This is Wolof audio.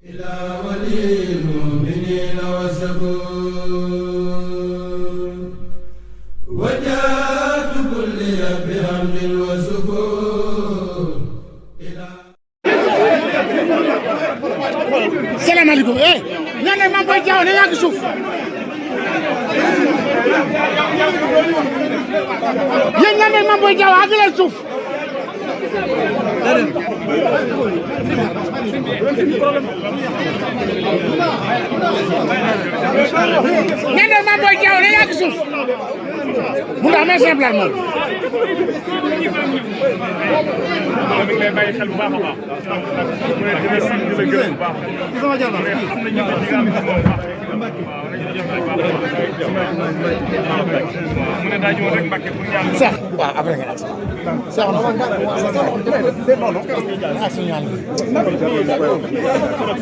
إلى ولي المؤمنين وسكون وجاءت كل بحمد وسكون السلام عليكم ñane Mame Boye Diao ne yaa ngi suuf yéen ñane Mame Boye Diao àgg leen suuf ñane Mame Boye Diao ne yaa ngi suuf mu ndax mais simple moom sax waaw après nga sax na